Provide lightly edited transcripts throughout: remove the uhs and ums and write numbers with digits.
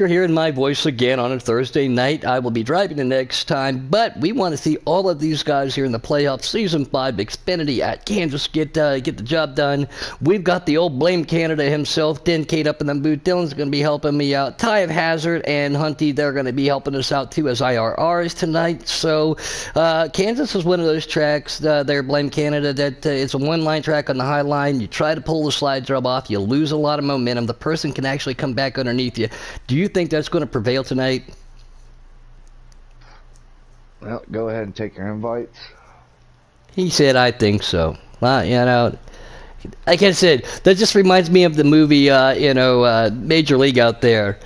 You're hearing my voice again on a Thursday night. I will be driving the next time, but we want to see all of these guys here in the playoffs. Season 5, Xfinity at Kansas get the job done. We've got the old Blame Canada himself, Den Kate up in the booth. Dylan's going to be helping me out. Ty of Hazard and Hunty, they're going to be helping us out too as IRRs tonight. So Kansas is one of those tracks, there, Blame Canada, that it's a one-line track on the high line. You try to pull the slide rub off, you lose a lot of momentum. The person can actually come back underneath you. Do you think that's going to prevail tonight? Well, go ahead and take your invites. He said, I think so. You know, like I said, that just reminds me of the movie, Major League out there.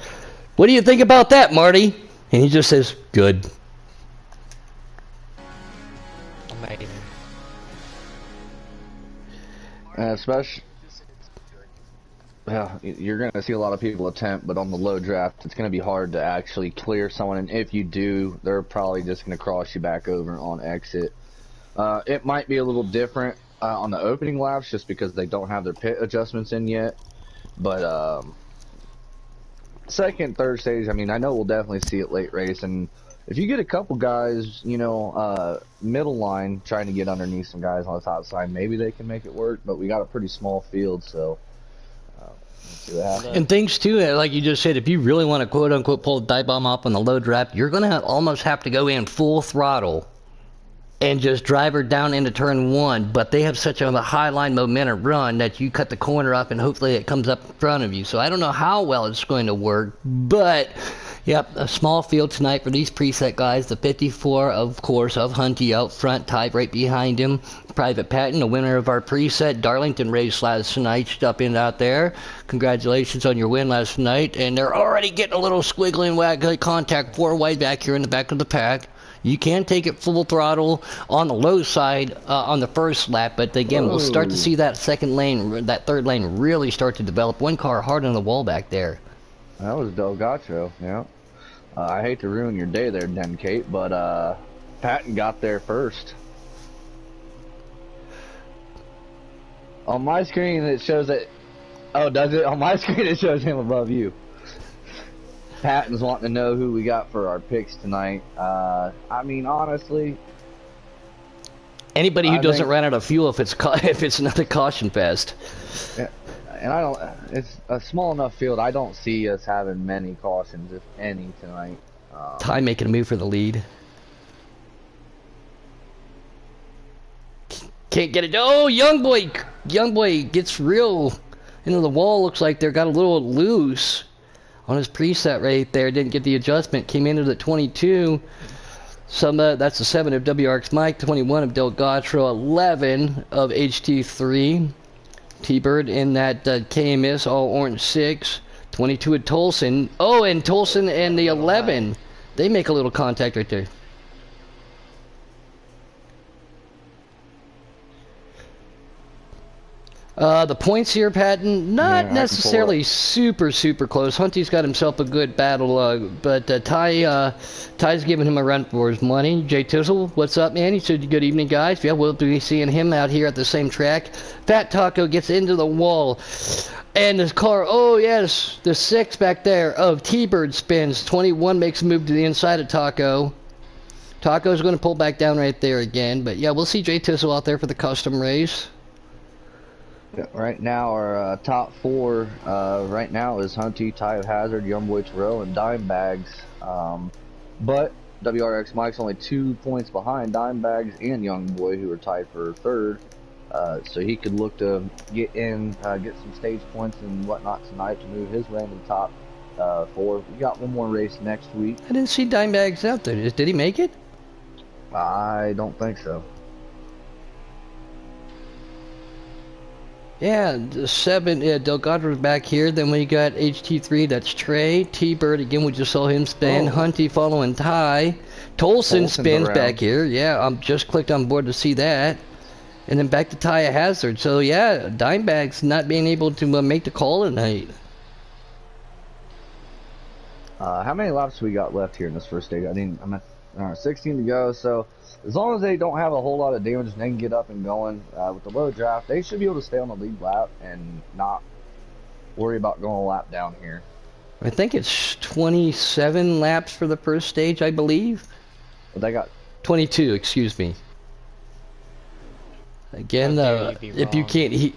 What do you think about that, Marty? And he just says, good. Amazing. Especially, yeah, you're going to see a lot of people attempt, but on the low draft, it's going to be hard to actually clear someone. And if you do, they're probably just going to cross you back over on exit. It might be a little different on the opening laps just because they don't have their pit adjustments in yet. But second, third stage, I mean, I know we'll definitely see it late race. And if you get a couple guys, middle line trying to get underneath some guys on the top side, maybe they can make it work. But we got a pretty small field, so... And things too, like you just said, if you really want to quote unquote pull the dive bomb off on the low draft, you're going to almost have to go in full throttle and just drive her down into turn 1. But they have such a high line momentum run that you cut the corner up and hopefully it comes up in front of you. So I don't know how well it's going to work, but yep, a small field tonight for these preset guys. The 54, of course, of Hunty out front, tied right behind him. Private Patton, the winner of our preset Darlington race last night, up in out there. Congratulations on your win last night. And they're already getting a little squiggly and waggly contact 4 wide back here in the back of the pack. You can take it full throttle on the low side on the first lap, but again, we'll start to see that second lane, that third lane really start to develop. One car hard on the wall back there. That was Delgacho, yeah. I hate to ruin your day there, Den Kate, but Patton got there first. On my screen, it shows that... Oh, does it? On my screen, it shows him above you. Patton's wanting to know who we got for our picks tonight. I mean, honestly... Anybody who doesn't run out of fuel if it's another caution fest. Yeah, and it's a small enough field, I don't see us having many cautions, if any, tonight. Ty making a move for the lead. Can't get it. Oh, young boy gets real into the wall. Looks like they got a little loose on his preset right there. Didn't get the adjustment. Came into the 22. That's the 7 of WRX Mike, 21 of Delgatro, 11 of HT3. T-Bird in that KMS all orange 6. 22 of Tolson. Oh, and Tolson and the 11. They make a little contact right there. The points here, Patton, not necessarily super close. Hunty's got himself a good battle, but Ty's giving him a run for his money. Jay Tizzle, what's up, man? He said, good evening, guys. Yeah, we'll be seeing him out here at the same track. Fat Taco gets into the wall. And this car, oh yes, the 6 back there of T-Bird spins. 21 makes a move to the inside of Taco. Taco's going to pull back down right there again. But yeah, we'll see Jay Tizzle out there for the custom race. Right now, our top 4 right now is Hunty, Ty of Hazard, Youngboy Terrell, and Dime Bags. But WRX Mike's only 2 points behind Dime Bags and Youngboy, who are tied for 3rd. So he could look to get in, get some stage points and whatnot tonight to move his way into the top 4. We got one more race next week. I didn't see Dime Bags out there. Did he make it? I don't think so. Yeah, the 7, Delgado's back here. Then we got HT3, that's Trey. T-Bird, again, we just saw him spin. Hunty following Ty. Tolson spins around back here. Yeah, I'm just clicked on board to see that. And then back to Ty of Hazard. So, yeah, Dimebag's not being able to make the call tonight. How many laps we got left here in this first stage? I think I'm at 16 to go, so as long as they don't have a whole lot of damage and they can get up and going with the low draft, they should be able to stay on the lead lap and not worry about going a lap down here. I think it's 27 laps for the first stage, I believe. They got 22, excuse me. Again, if you can't,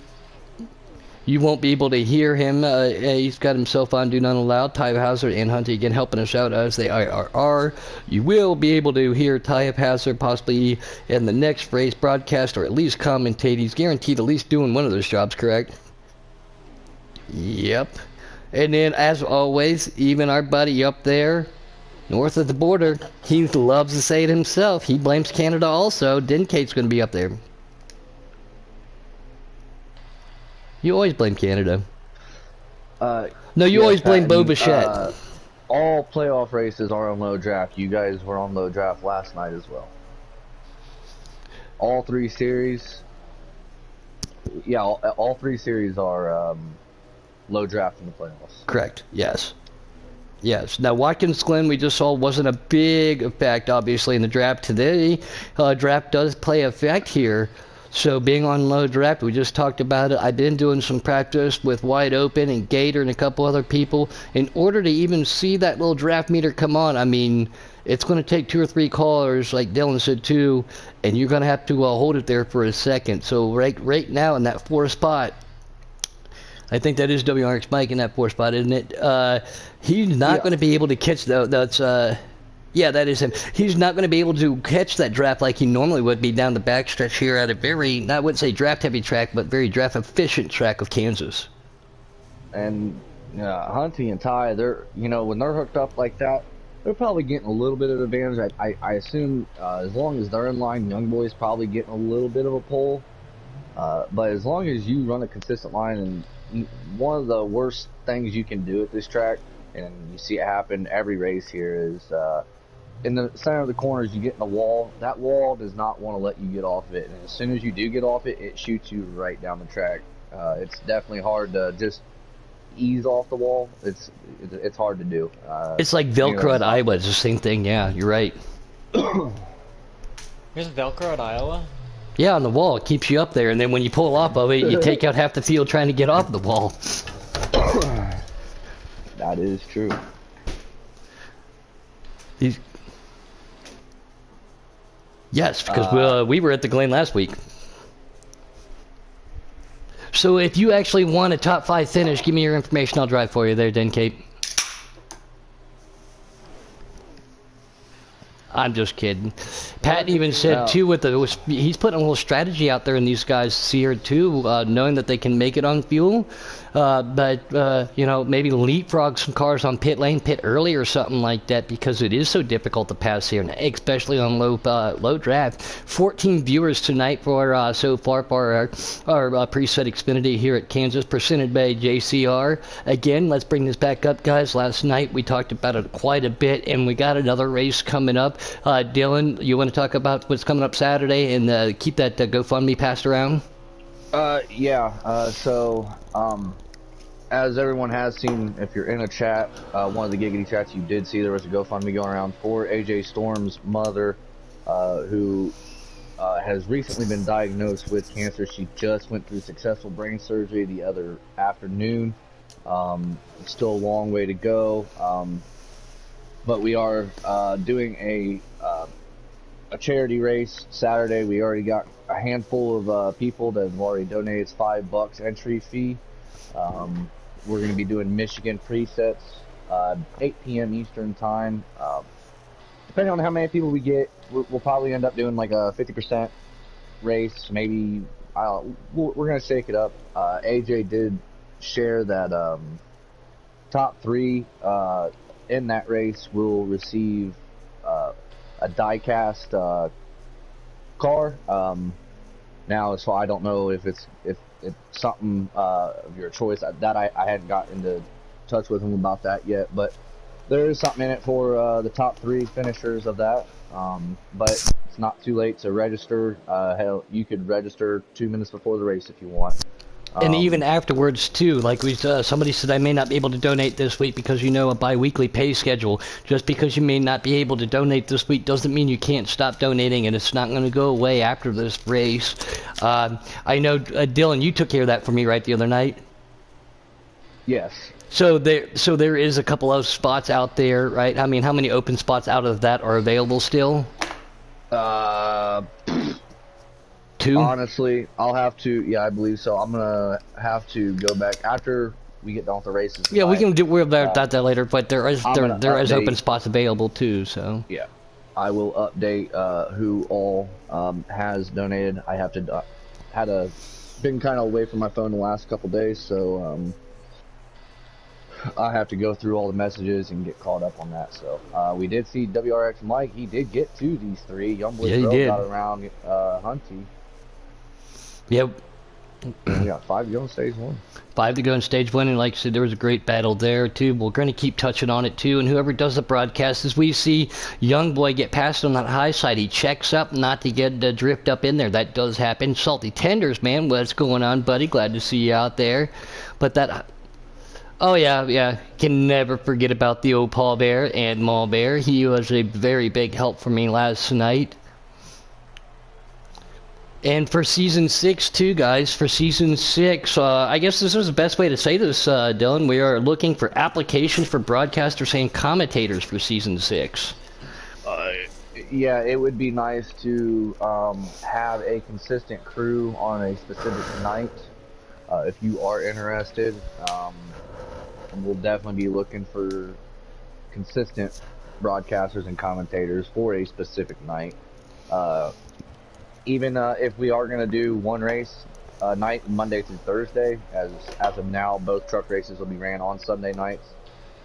you won't be able to hear him. He's got himself on Do Not Allow. Ty Hazard and Hunty again helping us out as they are. You will be able to hear Ty Hazard possibly in the next race broadcast or at least commentate. He's guaranteed at least doing one of those jobs, correct? Yep. And then, as always, even our buddy up there, north of the border, he loves to say it himself. He blames Canada also. Denkate's going to be up there. You always blame Canada. No, you always blame Bo Bichette. All playoff races are on low draft. You guys were on low draft last night as well. All 3 series. Yeah, all 3 series are low draft in the playoffs. Correct. Yes. Yes. Now, Watkins Glen, we just saw, wasn't a big effect, obviously, in the draft today. Draft does play effect here. So being on low draft, we just talked about it. I've been doing some practice with Wide Open and Gator and a couple other people. In order to even see that little draft meter come on, I mean, it's going to take 2 or 3 callers, like Dylan said too, and you're going to have to hold it there for a second. So right now in that 4th spot, I think that is WRX Mike in that 4th spot, isn't it? He's not going to be able to catch that's yeah, that is him. He's not going to be able to catch that draft like he normally would be down the backstretch here at a very, I wouldn't say draft-heavy track, but very draft-efficient track of Kansas. And Hunty and Ty, they're, when they're hooked up like that, they're probably getting a little bit of advantage. I assume as long as they're in line, Young Boy's probably getting a little bit of a pull. But as long as you run a consistent line, and one of the worst things you can do at this track, and you see it happen every race here, is in the center of the corners, you get in the wall. That wall does not want to let you get off of it, and as soon as you do get off it, it shoots you right down the track. It's definitely hard to just ease off the wall. It's hard to do. It's like Velcro at Iowa. It's the same thing. Yeah, you're right. There's Velcro at Iowa? Yeah, on the wall. It keeps you up there, and then when you pull off of it, you take out half the field trying to get off the wall. That is true. Yes, because we were at the Glen last week. So if you actually want a top 5 finish, give me your information. I'll drive for you there, Denkate. I'm just kidding. Pat even said too, he's putting a little strategy out there in these guys here too, knowing that they can make it on fuel, but maybe leapfrog some cars on pit lane, pit early or something like that, because it is so difficult to pass here, especially on low draft. 14 viewers tonight for so far for our preset Xfinity here at Kansas, presented by JCR. Again, let's bring this back up, guys. Last night we talked about it quite a bit, and we got another race coming up. Dylan, you want to talk about what's coming up Saturday and keep that GoFundMe passed around? So as everyone has seen, if you're in a chat, one of the giggity chats, you did see there was a GoFundMe going around for AJ Storm's mother, who has recently been diagnosed with cancer. She just went through successful brain surgery the other afternoon. Still a long way to go. But we are doing a charity race Saturday. We already got a handful of people that have already donated $5 entry fee. We're going to be doing Michigan presets, 8 p.m. Eastern time. Depending on how many people we get, we'll probably end up doing like a 50% race. Maybe we're going to shake it up. AJ did share that top 3 in that race will receive a die-cast car. Now, so I don't know if it's something of your choice. That I hadn't got into touch with him about that yet, but there is something in it for the top 3 finishers of that. But it's not too late to register. Hell, you could register 2 minutes before the race if you want. And even afterwards too, like somebody said, I may not be able to donate this week because a bi-weekly pay schedule. Just because you may not be able to donate this week doesn't mean you can't stop donating, and it's not going to go away after this race. I know, Dylan, you took care of that for me right the other night. Yes. So there is a couple of spots out there, right? I mean, how many open spots out of that are available still? Uh, 2? Honestly, I'll have to. Yeah, I believe so. I'm gonna have to go back after we get done with the races Yeah, we tonight. can do worry about that later, but there is I'm gonna there is open update. spots available too. So Yeah, I will update who all has donated. I have to been kind of away from my phone the last couple days, so I have to go through all the messages and get caught up on that. So we did see WRX Mike. He did get to these 3. Youngboy yeah, he Bro did. got around Hunty. Yep. And we got 5 to go in stage 1. 5 to go in stage 1, and like I said, there was a great battle there too. We're going to keep touching on it too, and whoever does the broadcast, as we see Young Boy get past on that high side, he checks up not to get drift up in there. That does happen. Salty Tenders, man, what's going on, buddy? Glad to see you out there. But that... Oh, yeah. Can never forget about the old Paul Bear and Mall Bear. He was a very big help for me last night. And for Season 6, too, guys, for Season 6, I guess this is the best way to say this, Dylan. We are looking for applications for broadcasters and commentators for Season 6. Yeah, it would be nice to have a consistent crew on a specific night. If you are interested, we'll definitely be looking for consistent broadcasters and commentators for a specific night. Even if we are going to do one race night, Monday through Thursday, as of now, both truck races will be ran on Sunday nights.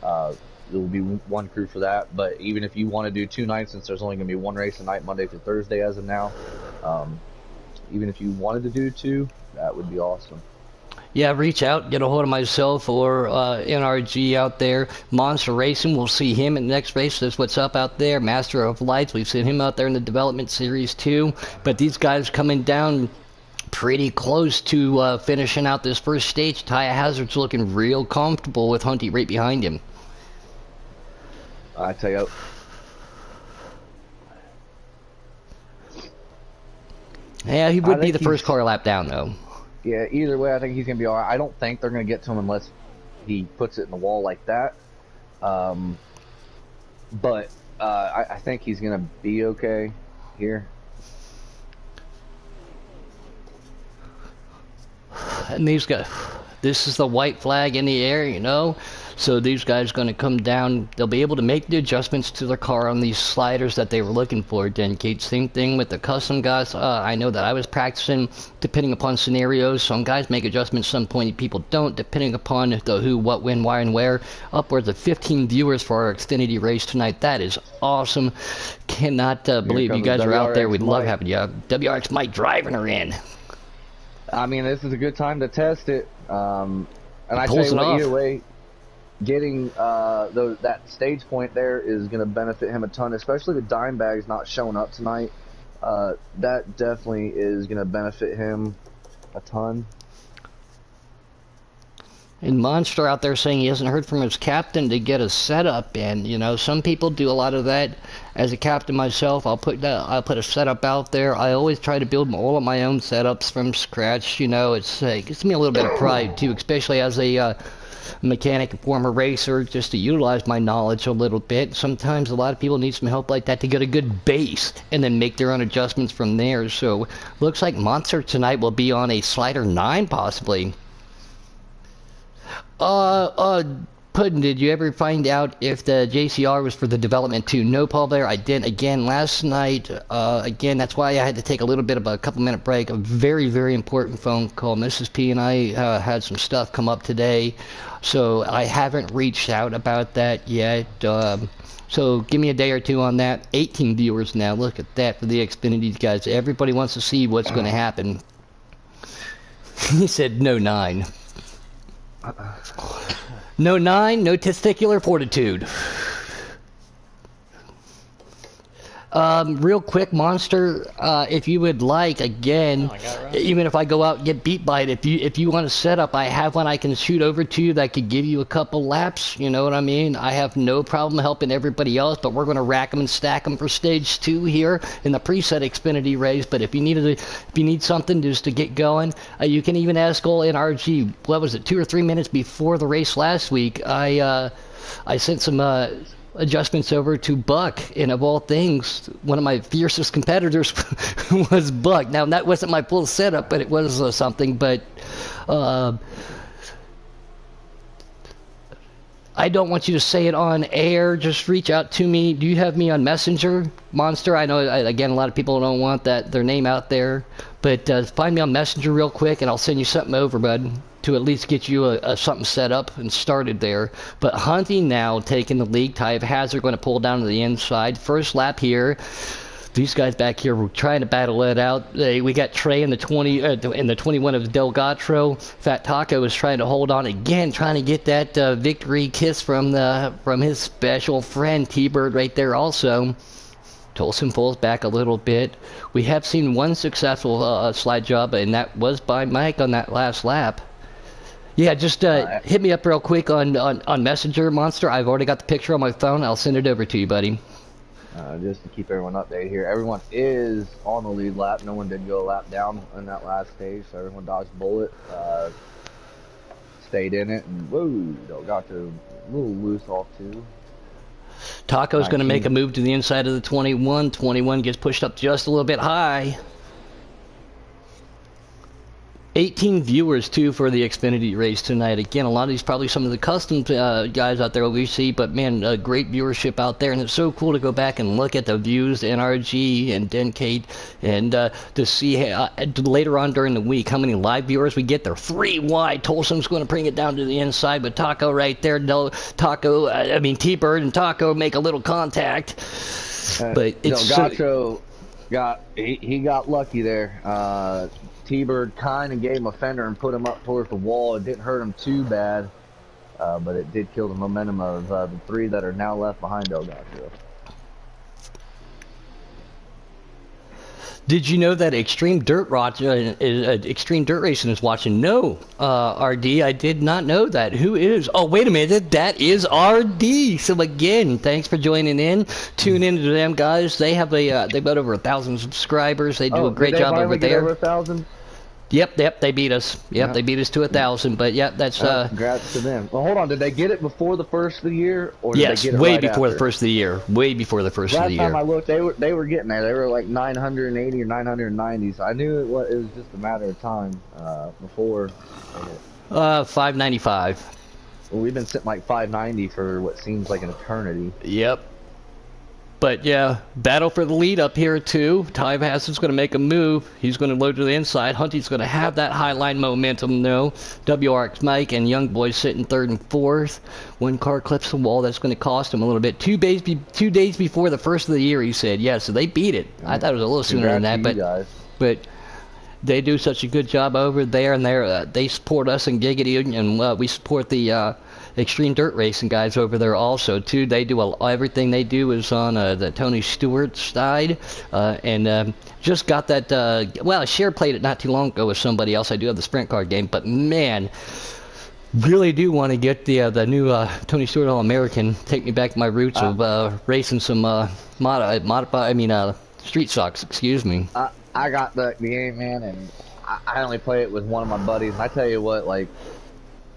There will be one crew for that. But even if you want to do 2 nights, since there's only going to be one race a night, Monday through Thursday, as of now, even if you wanted to do 2, that would be awesome. Yeah, reach out, get a hold of myself or NRG out there. Monster Racing, we'll see him in the next race. That's what's up out there. Master of Lights, we've seen him out there in the Development Series too. But these guys coming down pretty close to finishing out this first stage. Ty Hazard's looking real comfortable with Hunty right behind him. I tell you. Yeah, he would be the first car lap down though. Yeah, either way, I think he's going to be all right. I don't think they're going to get to him unless he puts it in the wall like that. But I think he's going to be okay here. And these guys, this is the white flag in the air, you know. So these guys are going to come down. They'll be able to make the adjustments to their car on these sliders that they were looking for. Dedicate, same thing with the custom guys. I know that I was practicing depending upon scenarios. Some guys make adjustments, some pointy people don't, depending upon the who, what, when, why, and where. Upwards of 15 viewers for our Xfinity race tonight. That is awesome. Cannot believe you guys are out there. We'd love having you. WRX Mike driving her in. I mean, this is a good time to test it. And I tell you what, either way, getting that stage point there is going to benefit him a ton, especially with Dimebags not showing up tonight. That definitely is going to benefit him a ton. And Monster out there saying he hasn't heard from his captain to get a setup in. You know, some people do a lot of that. As a captain myself, I'll put a setup out there. I always try to build all of my own setups from scratch. You know, it gives me a little bit of pride too, especially as a mechanic and former racer, just to utilize my knowledge a little bit. Sometimes a lot of people need some help like that to get a good base and then make their own adjustments from there. So looks like Monster tonight will be on a slider 9 possibly. Puddin', did you ever find out if the JCR was for the development too? No, Paul Bear, I didn't. Again, last night, again, that's why I had to take a little bit of a couple-minute break. A very, very important phone call. Mrs. P and I had some stuff come up today, so I haven't reached out about that yet. So give me a day or two on that. 18 viewers now. Look at that for the Xfinity guys. Everybody wants to see what's going to happen. He said no 9. No 9, no testicular fortitude. Real quick, Monster, if you would like, again, even if I go out and get beat by it, if you want to set up, I have one I can shoot over to you that could give you a couple laps. You know what I mean? I have no problem helping everybody else, but we're going to rack them and stack them for stage 2 here in the preset Xfinity race. But if you need something just to get going, you can even ask old NRG. What was it? 2 or 3 minutes before the race last week, I sent some adjustments over to Buck, and of all things, one of my fiercest competitors was Buck. Now, that wasn't my full setup, but it was something. But I don't want you to say it on air. Just reach out to me. Do you have me on Messenger, Monster? I know, again, a lot of people don't want their name out there. But find me on Messenger real quick, and I'll send you something over, bud, to at least get you something set up and started there. But Hunting now taking the lead. Ty of Hazard going to pull down to the inside. First lap here. These guys back here were trying to battle it out. We got Trey in the 21 of Delgatro. Fat Taco was trying to hold on again, trying to get that victory kiss from his special friend T-Bird right there also. Tolson pulls back a little bit. We have seen one successful slide job, and that was by Mike on that last lap. Yeah, just hit me up real quick on Messenger, Monster. I've already got the picture on my phone. I'll send it over to you, buddy. Just to keep everyone updated here, everyone is on the lead lap. No one did go a lap down in that last stage, so everyone dodged a bullet, stayed in it, and whoa, got to a little loose off too. Taco's going to make a move to the inside of the 21. 21 gets pushed up just a little bit high. 18 viewers, too, for the Xfinity race tonight. Again, a lot of these probably some of the custom guys out there we see, but, man, great viewership out there. And it's so cool to go back and look at the views, NRG and Denkate, and to see later on during the week how many live viewers we get. They're 3 wide. Tolson's going to bring it down to the inside, but Taco right there. T-Bird and Taco make a little contact. But it's Gacho he got lucky there. T-Bird kind of gave him a fender and put him up towards the wall. It didn't hurt him too bad, but it did kill the momentum of the 3 that are now left behind Delgatro. Did you know that Extreme Dirt Racing is watching? No, RD, I did not know that. Who is? Oh, wait a minute, that is RD. So again, thanks for joining in. Tune in to them guys. They have they've got over 1,000 subscribers. They do a great job over there. Over 1,000? Yep, they beat us. Yep, they beat us to 1,000. But yeah, that's congrats to them. Well, hold on, did they get it before the first of the year, or did yes, they get it way right before after? the first of the year. Way before the first of the year. Last time I looked, they were getting there. They were like 980 or 990. So I knew it was just a matter of time before. 595. Well, we've been sitting like 590 for what seems like an eternity. Yep. But yeah, battle for the lead up here too. Ty Hazard's going to make a move. He's going to load to the inside. Hunting's going to have that high line momentum though. WRX Mike and Young Boy sitting 3rd and 4th. One car clips the wall. That's going to cost him a little bit. 2 days before the first of the year, he said. Yeah, so they beat it. I thought it was a little sooner than that, but they do such a good job over there, and they support us in Giggity, and we support the Extreme Dirt Racing guys over there also too. They do everything they do is on the Tony Stewart side, and just got that. I played it not too long ago with somebody else. I do have the sprint car game, but man, really do want to get the new Tony Stewart All-American. Take me back to my roots of racing some street stocks. Excuse me. I got the game, man, and I only play it with one of my buddies. And I tell you what, like.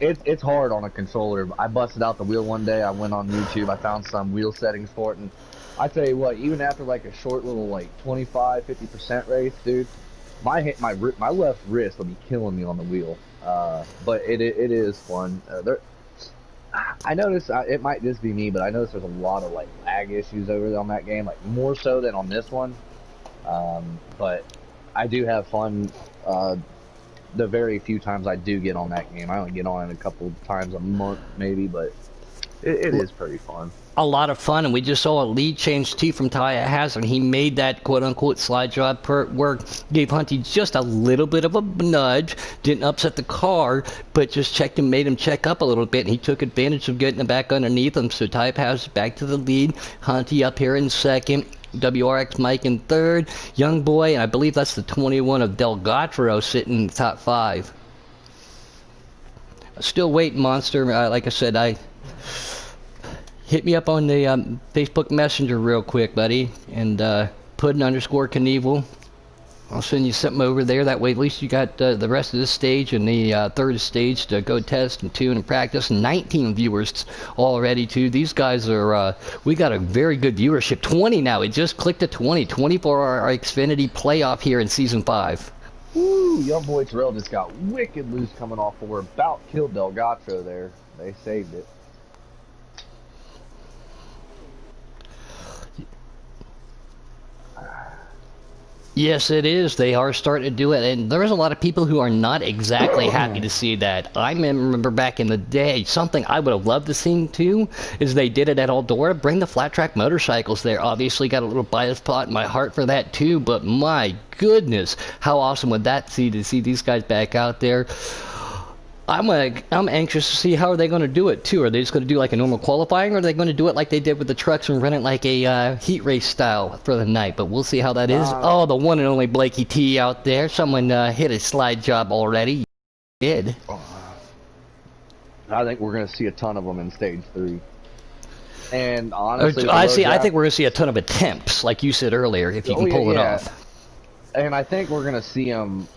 It's hard on a controller. I busted out the wheel one day. I went on YouTube. I found some wheel settings for it, and I tell you what, even after like a short little like 25-50% race, dude, my left wrist will be killing me on the wheel. But it is fun. I noticed it might just be me, but I noticed there's a lot of like lag issues over there on that game, like more so than on this one. But I do have fun. The very few times I do get on that game. I only get on it a couple times a month maybe, but it is pretty fun. A lot of fun, and we just saw a lead change too from Ty Hazard. He made that quote-unquote slide job work, gave Hunty just a little bit of a nudge, didn't upset the car, but just made him check up a little bit, and he took advantage of getting it back underneath him. So Ty Hazard back to the lead, Hunty up here in second. WRX Mike in third. Young Boy, and I believe that's the 21 of Delgatro sitting in the top 5. Still waiting, Monster. Like I said, hit me up on the Facebook Messenger real quick, buddy, and put an _ Knievel. I'll send you something over there. That way, at least you got the rest of this stage and the third stage to go test and tune and practice. 19 viewers already, too. These guys are, we got a very good viewership. 20 now. It just clicked to 20. 20 for our Xfinity playoff here in Season 5. Woo, Young Boy Terrell just got wicked loose coming off 4. About killed Delgatro there. They saved it. Yes, it is. They are starting to do it, and there's a lot of people who are not exactly happy to see that. I remember back in the day, something I would have loved to see too is they did it at Eldora. Bring the flat track motorcycles there. Obviously, got a little bias spot in my heart for that too. But my goodness, how awesome would that be to see these guys back out there? I'm anxious to see how are they going to do it too. Are they just going to do like a normal qualifying, or are they going to do it like they did with the trucks and run it like a heat race style for the night? But we'll see how that is. Oh, the one and only Blakey T out there. Someone hit a slide job already. Did. I think we're going to see a ton of them in stage 3. And honestly, I think we're going to see a ton of attempts, like you said earlier, if you can pull it off. And I think we're going to see them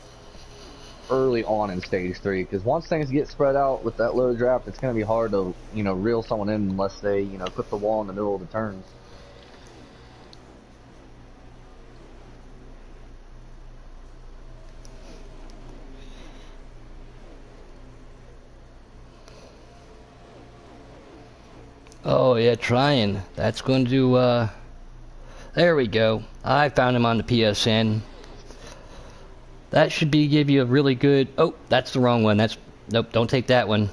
early on in stage 3, because once things get spread out with that low draft, it's going to be hard to, reel someone in unless they, put the wall in the middle of the turns. Oh yeah, trying. That's going to there we go. I found him on the PSN. That should give you a really good... Oh, that's the wrong one. Nope, don't take that one.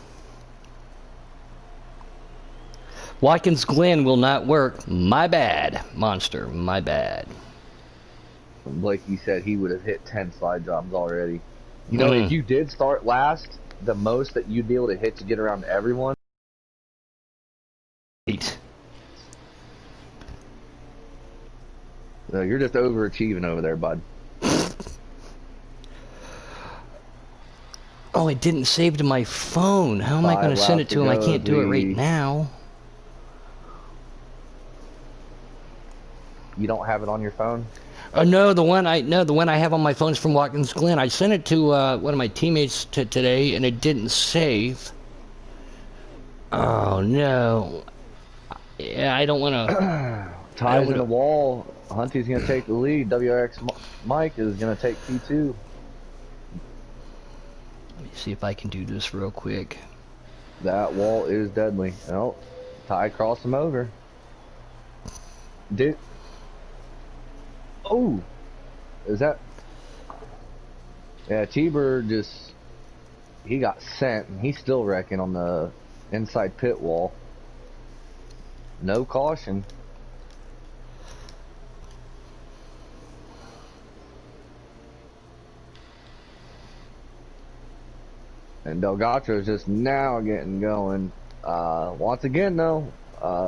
Watkins Glen will not work. My bad, Monster. My bad. Blakey said he would have hit 10 slide jobs already. If you did start last, the most that you'd be able to hit to get around everyone... 8. So you're just overachieving over there, bud. Oh, it didn't save to my phone. How am I going to send it to him? I can't do it right now. You don't have it on your phone? No, the one I have on my phone is from Watkins Glen. I sent it to one of my teammates today, and it didn't save. Oh no. Yeah, I don't want to. Ties in the wall. Hunty's going to take the lead. WRX Mike is going to take P2. Let me see if I can do this real quick. That wall is deadly. Oh, Ty crossed him over. Dude. Oh. Is that... Yeah, T-Bird just... He got sent, and he's still wrecking on the inside pit wall. No caution. And Delgatro's just now getting going. Once again, though,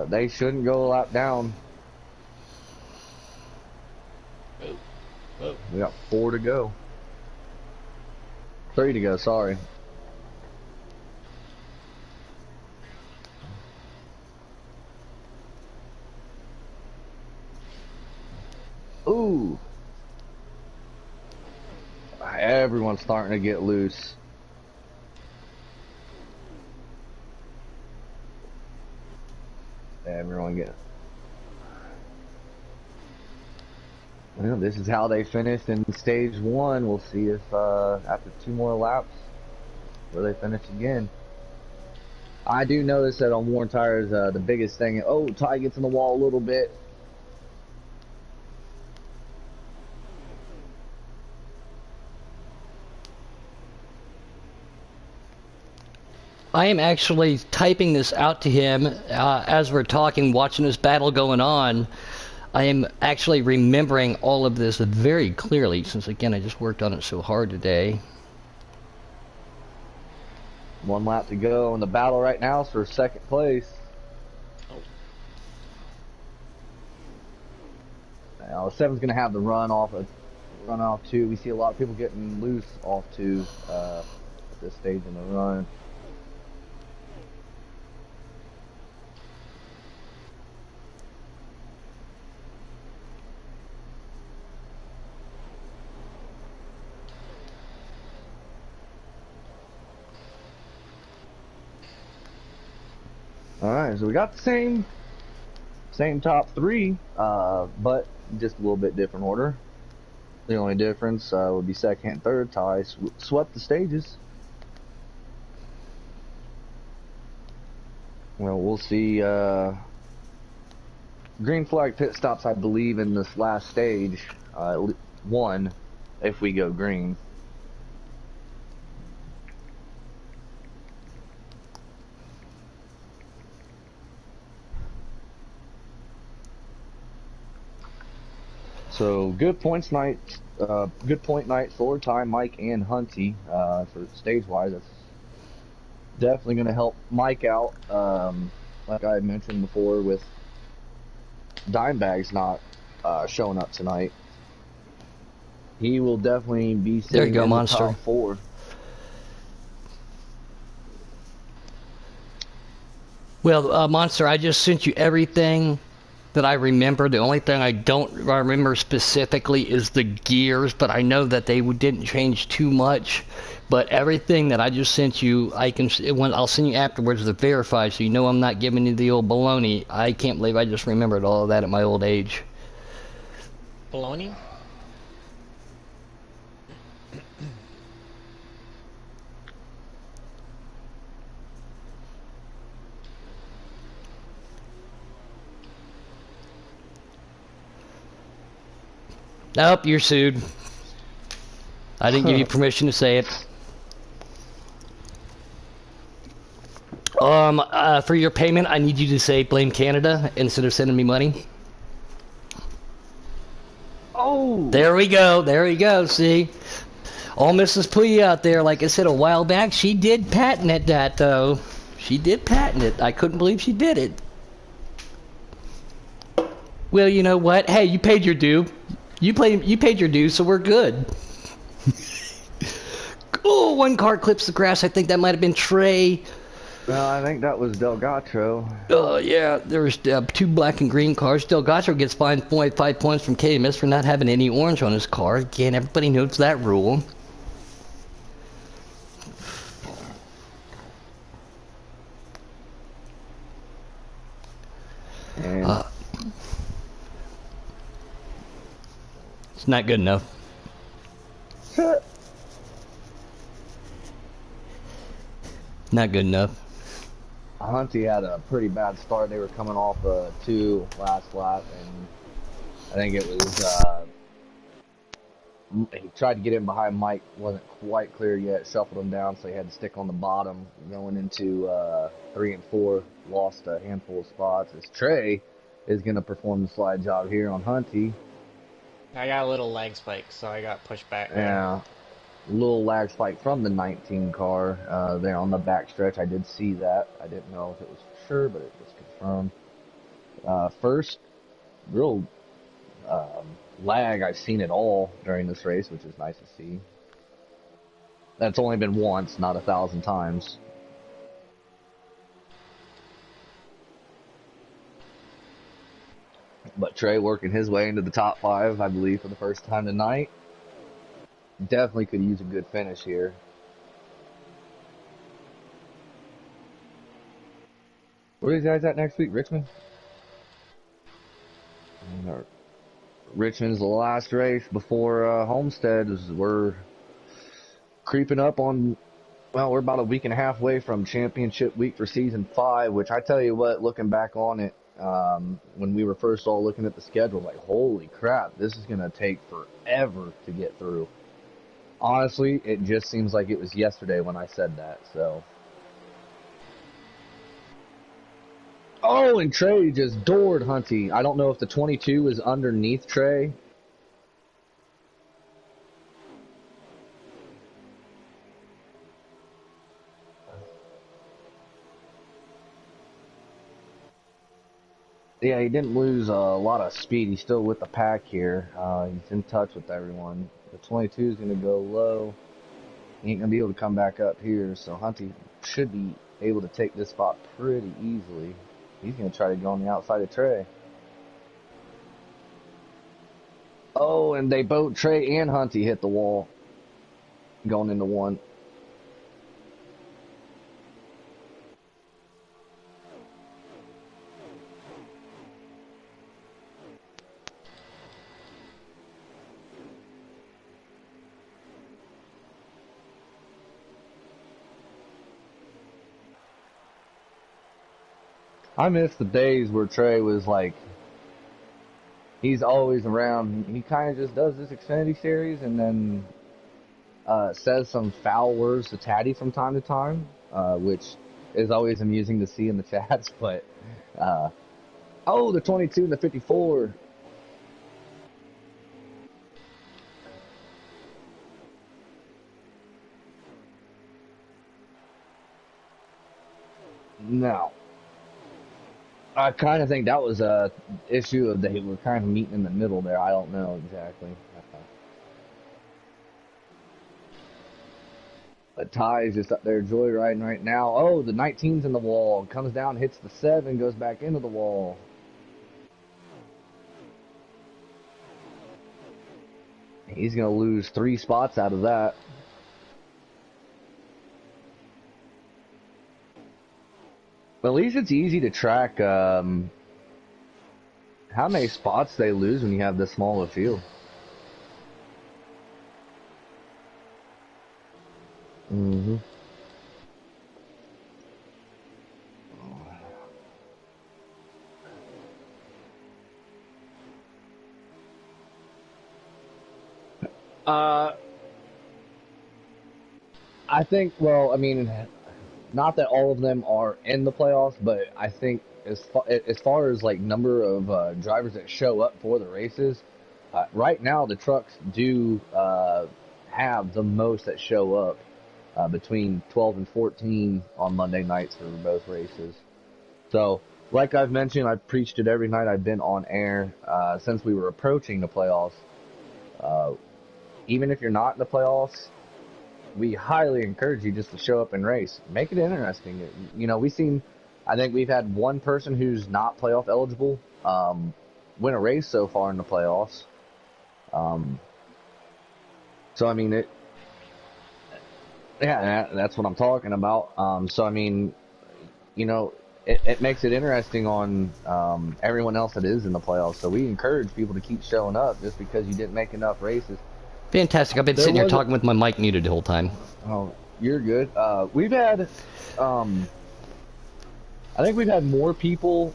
they shouldn't go a lap down. We got 4 to go. 3 to go, sorry. Ooh. Everyone's starting to get loose. Everyone get. Well, this is how they finished in stage 1. We'll see if after 2 more laps where they finish again. I do notice that on worn tires, the biggest thing. Oh, Ty gets in the wall a little bit. I am actually typing this out to him as we're talking, watching this battle going on. I am actually remembering all of this very clearly, since again I just worked on it so hard today. 1 lap to go, and the battle right now is for 2nd place. Seven's gonna have the run off two. We see a lot of people getting loose off two at this stage in the run. All right, so we got the same top three, but just a little bit different order. The only difference would be second and third. Ty swept the stages. Well, we'll see. Green flag pit stops, I believe, in this last stage. One, if we go green. So good points night. Good point night for Ty, Mike, and Hunty for stage wise. That's definitely going to help Mike out. Like I mentioned before, with Dimebag's not showing up tonight, he will definitely be There you sitting go, in Monster. the top four. Well, Monster, I just sent you everything that I remember. The only thing I don't remember specifically is the gears, but I know that they didn't change too much. But everything that I just sent you, I'll send you afterwards to verify, so you know I'm not giving you the old baloney. I can't believe I just remembered all of that at my old age. Baloney? Nope, you're sued. I didn't give you permission to say it. For your payment, I need you to say blame Canada instead of sending me money. Oh! There we go. There we go. See? All Mrs. Pooey out there, like I said a while back, she did patent it, that, though. She did patent it. I couldn't believe she did it. Well, you know what? Hey, you paid your due. You paid your due, so we're good. Oh, one car clips the grass. I think that might have been Trey. Well, I think that was Delgato. Oh, yeah. There was two black and green cars. Delgato gets fined 5 points from KMS for not having any orange on his car. Again, everybody knows that rule. And it's not good enough. Not good enough. Hunty had a pretty bad start. They were coming off a 2 last lap, and I think it was he tried to get in behind Mike, wasn't quite clear yet, shuffled him down, so he had to stick on the bottom going into 3 and 4, lost a handful of spots. As Trey is going to perform the slide job here on Hunty. I got a little lag spike, so I got pushed back there. Yeah, little lag spike from the 19 car there on the back stretch. I did see that. I didn't know if it was for sure, but it was confirmed. First real lag I've seen at all during this race, which is nice to see. That's only been once, not 1,000 times. But Trey working his way into the top 5, I believe, for the first time tonight. Definitely could use a good finish here. Where are these guys at next week? Richmond? Richmond's the last race before Homestead. We're creeping up on, well, we're about a week and a half away from championship week for season 5, which I tell you what, looking back on it, when we were first all looking at the schedule, like, holy crap, this is going to take forever to get through. Honestly, it just seems like it was yesterday when I said that, so. Oh, and Trey just doored Hunty. I don't know if the 22 is underneath Trey. Yeah, he didn't lose a lot of speed. He's still with the pack here. He's in touch with everyone. The 22 is going to go low. He ain't going to be able to come back up here, so Hunty should be able to take this spot pretty easily. He's going to try to go on the outside of Trey. Oh, and they both, Trey and Hunty, hit the wall going into one. I miss the days where Trey was like, he's always around. He kind of just does this Xfinity series and then says some foul words to Tatty from time to time, which is always amusing to see in the chats. But, oh, the 22 and the 54. No. I kind of think that was a issue of they were kind of meeting in the middle there. I don't know exactly. But Ty is just up there joyriding right now. Oh, the 19's in the wall. Comes down, hits the 7, goes back into the wall. He's going to lose 3 spots out of that. At least it's easy to track how many spots they lose when you have this small of a field. Mm-hmm. I think, well, I mean, not that all of them are in the playoffs, but I think as far as like number of drivers that show up for the races, right now the trucks do have the most that show up, between 12 and 14 on Monday nights for both races. So, like I've mentioned, I've preached it every night I've been on air since we were approaching the playoffs. Even if you're not in the playoffs, we highly encourage you just to show up and race. Make it interesting. You know, I think we've had one person who's not playoff eligible win a race so far in the playoffs. So, I mean, that's what I'm talking about. So, I mean, you know, it makes it interesting on everyone else that is in the playoffs. So we encourage people to keep showing up just because you didn't make enough races. Fantastic. I've been sitting here talking with my mic muted the whole time. Oh, you're good. We've had, I think we've had more people,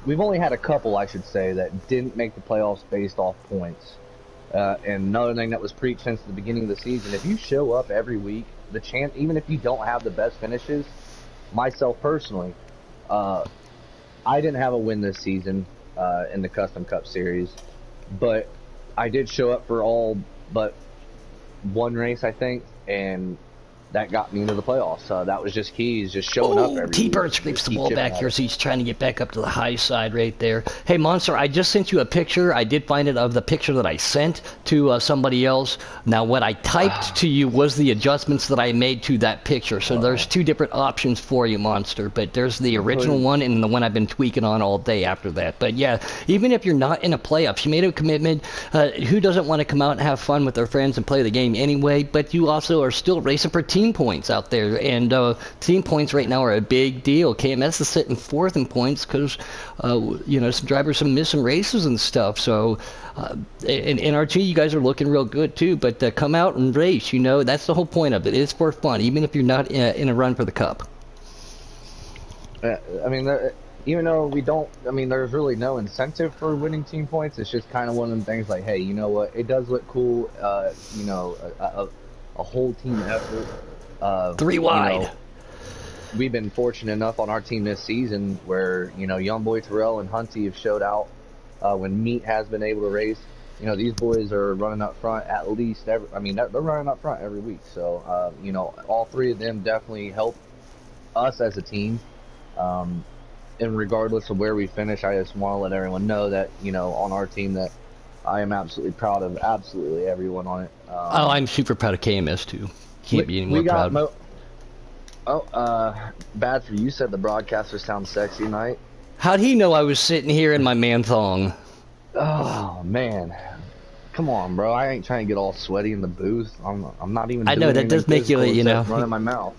we've only had a couple, I should say, that didn't make the playoffs based off points. And another thing that was preached since the beginning of the season, if you show up every week, the chance, even if you don't have the best finishes, myself personally, I didn't have a win this season in the Custom Cup Series, but I did show up for all but one race, I think, and that got me into the playoffs. That was just key, is just showing up every T-Bird scrapes the ball back here, so he's trying to get back up to the high side right there. Hey, Monster, I just sent you a picture. I did find it of the picture that I sent to somebody else. Now, what I typed to you was the adjustments that I made to that picture. So there's 2 different options for you, Monster. But there's the original one and the one I've been tweaking on all day after that. But, yeah, even if you're not in a playoffs, you made a commitment. Who doesn't want to come out and have fun with their friends and play the game anyway? But you also are still racing for team points out there, and team points right now are a big deal. KMS is sitting 4th in points because you know, some drivers have missed some races and stuff. So in NRT, you guys are looking real good too. But come out and race. You know, that's the whole point of it. It's for fun, even if you're not in a run for the cup. I mean, even though we don't, I mean, there's really no incentive for winning team points. It's just kind of one of them things like, hey, you know what? It does look cool. You know, a whole team effort. 3 wide. You know, we've been fortunate enough on our team this season where, you know, young boy Terrell and Hunty have showed out when Meat has been able to race. You know, these boys are running up front at least they're running up front every week. So, you know, all 3 of them definitely help us as a team. and regardless of where we finish, I just want to let everyone know that, you know, on our team that I am absolutely proud of absolutely everyone on it. Oh, I'm super proud of KMS too. Can't be any more proud. Bad for you said the broadcaster sounds sexy tonight. How'd he know I was sitting here in my man thong? Oh man, come on, bro! I ain't trying to get all sweaty in the booth. I'm not even. I know that does make you, you know, running my mouth.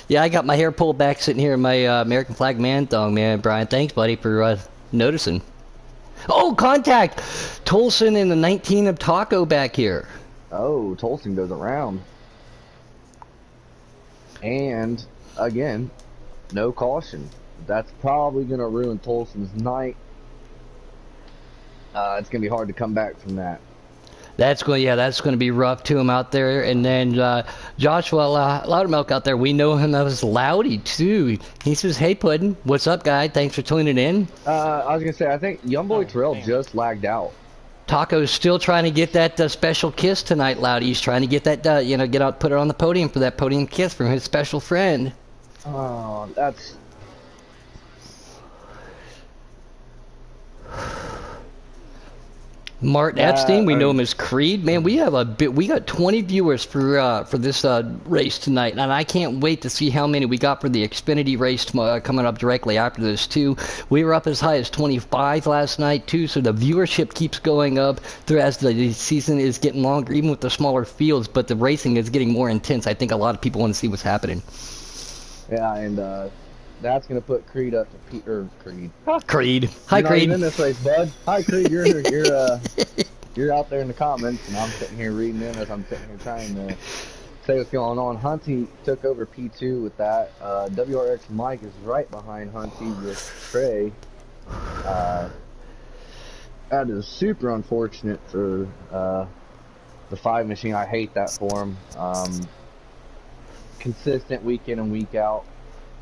Yeah, I got my hair pulled back, sitting here in my American flag man thong, man. Brian, thanks, buddy, for noticing. Oh, contact! Tolson in the 19 of Taco back here. Oh, Tolson goes around. And, again, no caution. That's probably going to ruin Tolson's night. It's going to be hard to come back from that. That's going to be rough to him out there. And then Joshua Loudermilk out there, we know him as Loudy too. He says, "Hey Puddin', what's up, guy? Thanks for tuning in." I was gonna say, I think Youngboy Terrell just lagged out. Taco's still trying to get that special kiss tonight, Loudy. He's trying to get that, you know, get out, put it on the podium for that podium kiss from his special friend. Oh, that's. Martin Epstein, we know him as Creed. Man, we got 20 viewers for this race tonight, and I can't wait to see how many we got for the Xfinity race coming up directly after this too. We were up as high as 25 last night too, so the viewership keeps going up as the season is getting longer, even with the smaller fields. But the racing is getting more intense. I think a lot of people want to see what's happening. Yeah, and that's gonna put Creed up to Creed. Creed. Hi, you're Creed. Not even in this race, bud. Hi, Creed. You're you're out there in the comments, and I'm sitting here reading in as I'm sitting here trying to say what's going on. Hunty took over P2 with that. WRX Mike is right behind Hunty with Trey. That is super unfortunate for the 5 machine. I hate that for him. Consistent week in and week out.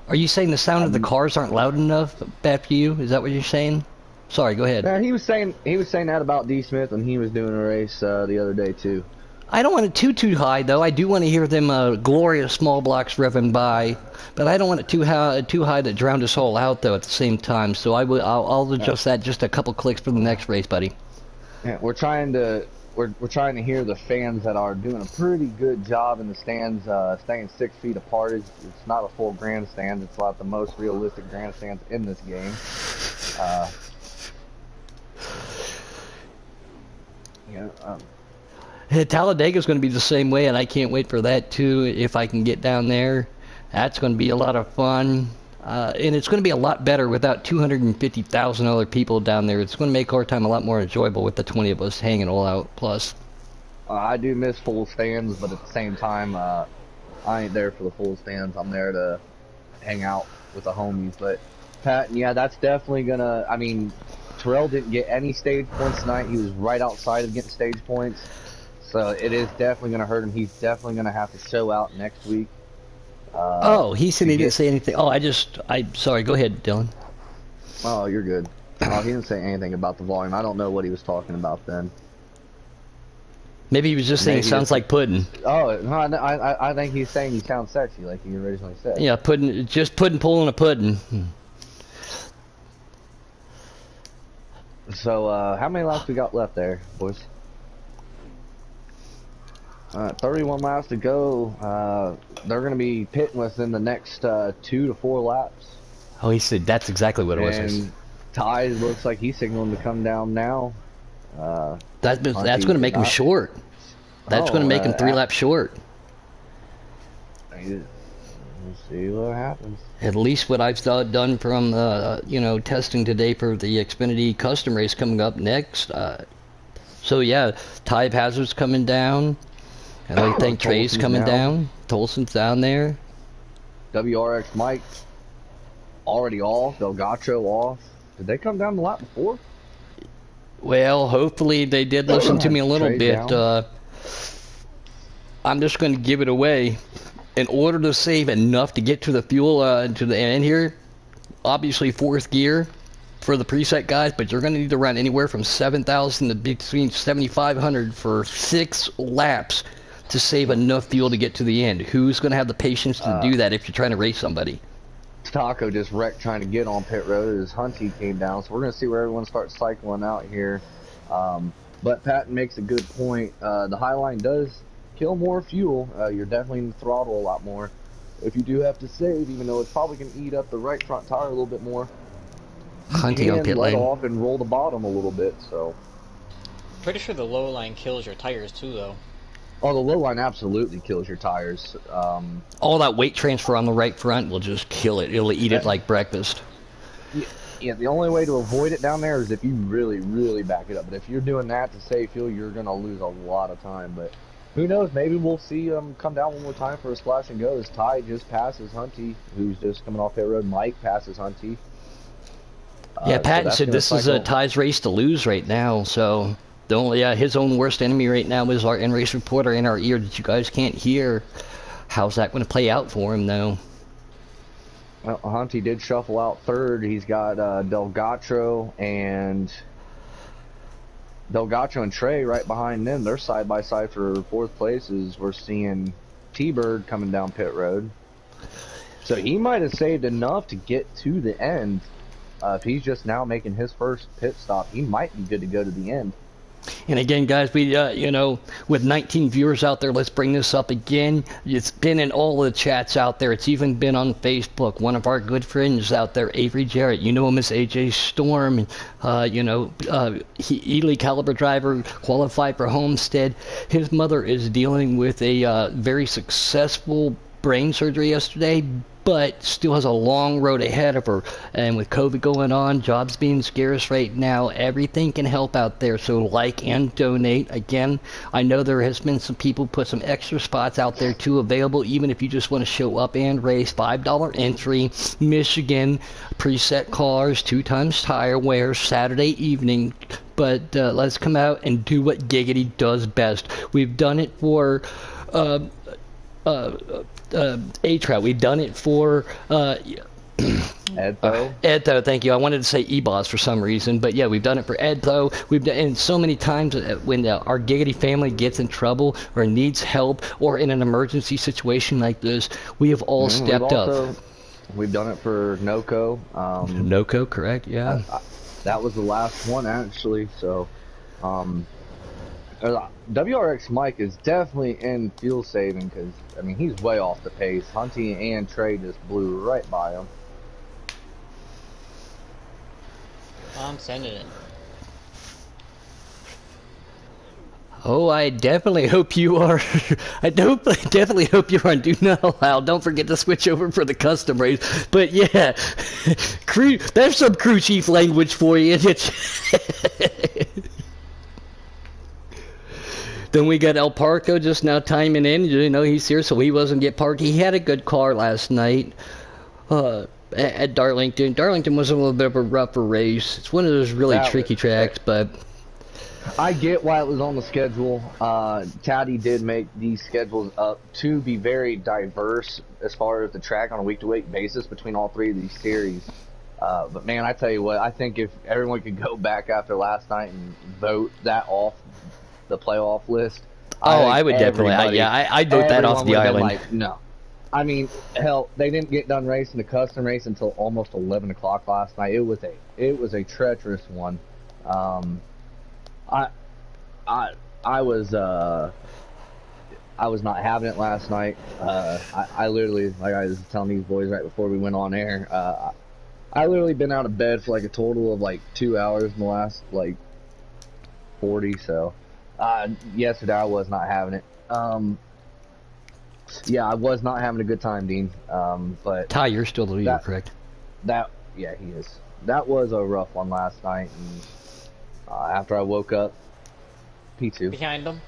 Are you saying the sound of the cars aren't loud enough bad for you? Is that what you're saying? Sorry, go ahead. Yeah, he was saying that about D. Smith when he was doing a race the other day too. I don't want it too high though. I do want to hear them glorious small blocks revving by, but I don't want it too high that drowned us all out though at the same time. So I'll adjust that just a couple clicks for the next race, buddy. Yeah, we're trying to hear the fans that are doing a pretty good job in the stands, staying 6 feet apart. It's not a full grandstand. It's like the most realistic grandstands in this game. Talladega's going to be the same way, and I can't wait for that too. If I can get down there, that's going to be a lot of fun. And it's going to be a lot better without 250,000 other people down there. It's going to make our time a lot more enjoyable with the 20 of us hanging all out. Plus, I do miss full stands, but at the same time, I ain't there for the full stands. I'm there to hang out with the homies. But Pat, yeah, that's definitely gonna. I mean, Terrell didn't get any stage points tonight. He was right outside of getting stage points, so it is definitely gonna hurt him. He's definitely gonna have to show out next week. He said he didn't say anything. Oh, I'm sorry. Go ahead, Dylan. Oh, you're good. Oh, he didn't say anything about the volume. I don't know what he was talking about then. Maybe he was just saying sounds like pudding. Oh, no, I think he's saying he sounds sexy, like he originally said. Yeah, pudding, just pudding pulling a pudding. So, how many laps we got left there, boys? 31 laps to go. They're going to be pitting within the next 2 to 4 laps. Oh, he said that's exactly what it was. And Ty looks like he's signaling to come down now. That's going to make him short. That's going to make him 3 laps short. We'll see what happens. At least what I've done from testing today for the Xfinity Custom race coming up next. So yeah, Ty Hazard's coming down. And I think Trey's coming down. Tolson's down there. WRX Mike already off. Delgacho off. Did they come down the lap before? Well, hopefully they did listen to me a little bit. I'm just going to give it away. In order to save enough to get to the fuel to the end here, obviously 4th gear for the preset guys, but you're going to need to run anywhere from 7,000 to between 7,500 for 6 laps to save enough fuel to get to the end. Who's going to have the patience to do that if you're trying to race somebody? Taco just wrecked trying to get on pit road as Hunty came down. So we're going to see where everyone starts cycling out here. But Patton makes a good point. The Highline does kill more fuel. You're definitely in the throttle a lot more. If you do have to save, even though it's probably going to eat up the right front tire a little bit more, Hunty on pit let lane. off and roll the bottom a little bit. So Pretty sure the low line kills your tires too, though. oh, the low line absolutely kills your tires. All that weight transfer on the right front will just kill it. It'll eat it like breakfast. Yeah, the only way to avoid it down there is if you really, really back it up. But if you're doing that to save fuel, you're going to lose a lot of time. But who knows? Maybe we'll see come down one more time for a splash and go as Ty just passes Hunty, who's just coming off pit road. Mike passes Hunty. Yeah, Patton so said this is a Ty's race to lose right now. So the only his own worst enemy right now is our in-race reporter in our ear that you guys can't hear. How's that going to play out for him, though? Well, Hunty did shuffle out third. He's got Delgatro and Trey right behind them. They're side by side for fourth places. We're seeing T-Bird coming down pit road. So he might have saved enough to get to the end. If he's just now making his first pit stop, he might be good to go to the end. And again, guys, we, with 19 viewers out there, let's bring this up again. It's been in all the chats out there. It's even been on Facebook. One of our good friends out there, Avery Jarrett, you know him as AJ Storm, Ely caliber driver, qualified for Homestead. His mother is dealing with a very successful brain surgery yesterday, but still has a long road ahead of her. And with COVID going on, jobs being scarce right now, everything can help out there. So like and donate. Again, I know there has been some people put some extra spots out there too available, even if you just want to show up and race. $5 entry, Michigan, preset cars, 2 times tire wear, Saturday evening. But let's come out and do what Giggity does best. We've done it for A-Trout. We've done it for Edtho, thank you. I wanted to say E-Boss for some reason, but yeah, we've done it for Edtho. We've done, and so many times when our Giggity family gets in trouble or needs help or in an emergency situation like this, we have all stepped up. We've done it for NOCO. NOCO, correct? Yeah. That was the last one actually. So, WRX Mike is definitely in fuel saving because, I mean, he's way off the pace. Hunty and Trey just blew right by him. I'm sending it. Oh, I definitely hope you are. Definitely hope you are. Do not allow. Don't forget to switch over for the custom race. But yeah, crew. There's some crew chief language for you. Then we got El Parco just now timing in. You know, he's here, so he wasn't get parked. He had a good car last night at Darlington. Darlington was a little bit of a rougher race. It's one of those really tricky tracks, but I get why it was on the schedule. Taddy did make these schedules up to be very diverse as far as the track on a week-to-week basis between all 3 of these series. But man, I tell you what, I think if everyone could go back after last night and vote that off the playoff list. I would definitely. I'd vote that off the island. Like, no. I mean, hell, they didn't get done racing the custom race until almost 11 o'clock last night. It was a treacherous one. I was not having it last night. I literally, like I was telling these boys right before we went on air, I literally been out of bed for like a total of like 2 hours in the last like 40. So yesterday I was not having it. Yeah, I was not having a good time, Dean. But Ty, you're still the leader, correct? Yeah, he is. That was a rough one last night. And after I woke up, P2. Behind them.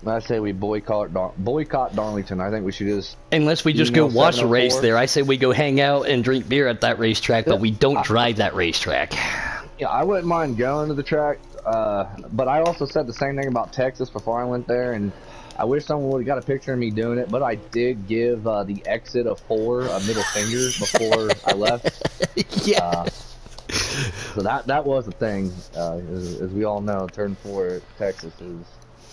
I say we boycott Darlington. I think we should just... Unless we just go watch the race there. I say we go hang out and drink beer at that racetrack, but we don't drive that racetrack. Yeah, I wouldn't mind going to the track, but I also said the same thing about Texas before I went there, and I wish someone would have got a picture of me doing it, but I did give the exit of 4 a middle finger before I left. Yeah. So that was the thing. As we all know, turn 4 at Texas is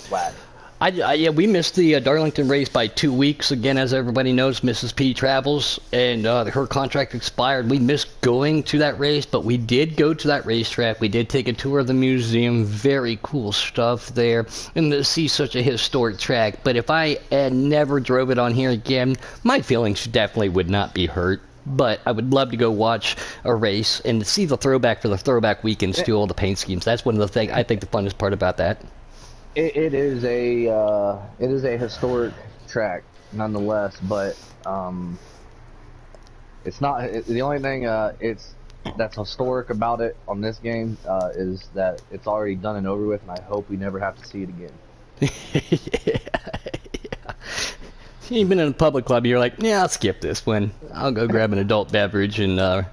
whack. Yeah, we missed the Darlington race by 2 weeks. Again, as everybody knows, Mrs. P travels, and her contract expired. We missed going to that race, but we did go to that racetrack. We did take a tour of the museum. Very cool stuff there, and to see such a historic track. But if I had never drove it on here again, my feelings definitely would not be hurt. But I would love to go watch a race and see the throwback for the throwback weekends to all the paint schemes. That's one of the things I think the funnest part about that. It is a historic track nonetheless, but it's not the only thing that's historic about it on this game is that it's already done and over with, and I hope we never have to see it again. Yeah. You've been in a public club, you're like, yeah, I'll skip this one. I'll go grab an adult beverage and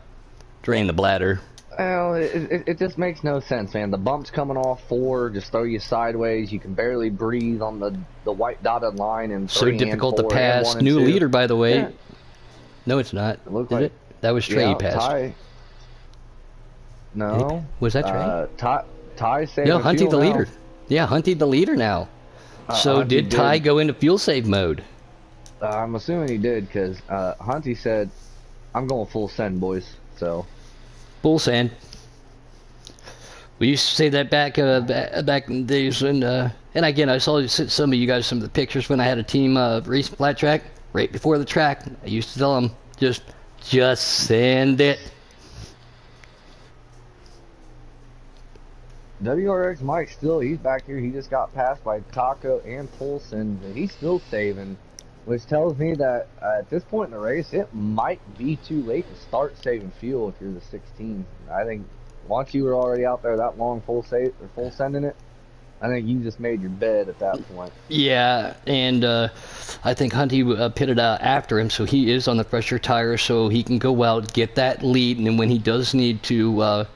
drain the bladder. Well, it just makes no sense, man. The bumps coming off 4 just throw you sideways. You can barely breathe on the white dotted line, and so difficult to pass. New leader, by the way. Yeah. No, it's not. Is like, it? That was Trey passed. Ty. No. Was that Trey? Ty saved. No, Hunty the leader. Yeah, Hunty the leader now. So did Ty go into fuel save mode? I'm assuming he did, because Hunty said, "I'm going full send, boys." So. Full send. We used to say that back back in the days, and again, I saw some of you guys some of the pictures when I had a team racing flat track right before the track. I used to tell them just send it. WRX Mike he's back here. He just got passed by Taco and Polson. He's still saving, which tells me that at this point in the race, it might be too late to start saving fuel if you're the 16. I think once you were already out there that long full sending it, I think you just made your bed at that point. Yeah, and I think Hunty pitted out after him, so he is on the fresher tire, so he can go out, get that lead, and then when he does need to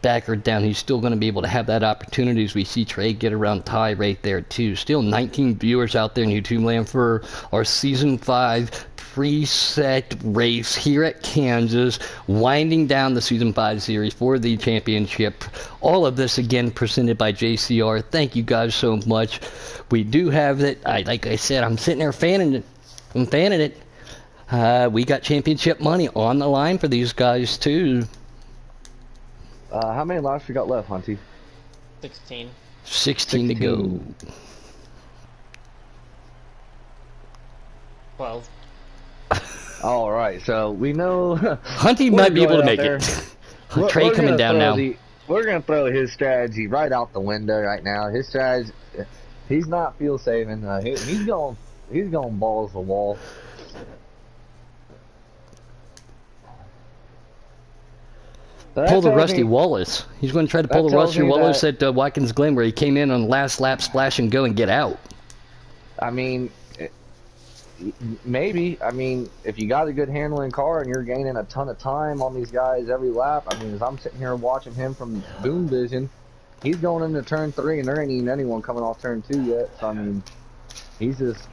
back her down, he's still going to be able to have that opportunity, as we see Trey get around Ty right there too. Still 19 viewers out there in YouTube land for our Season 5 preset race here at Kansas, winding down the Season 5 series for the championship. All of this again presented by JCR. Thank you guys so much. We do have it. Like I said, I'm sitting there fanning it. I'm fanning it. We got championship money on the line for these guys too. How many laps we got left, Hunty? 16. 16 to go. 12. All right, so we know Hunty might be able to make it. Trey coming down now. We're gonna throw his strategy right out the window right now. His strategy, he's not fuel saving. He's going balls to the wall. Pull the Rusty Wallace. He's going to try to pull the Rusty Wallace at Watkins Glen, where he came in on the last lap, splash and go and get out. I mean, maybe. I mean, if you got a good handling car and you're gaining a ton of time on these guys every lap, I mean, as I'm sitting here watching him from Boom Vision, he's going into turn 3 and there ain't even anyone coming off turn 2 yet. So, I mean, he's just,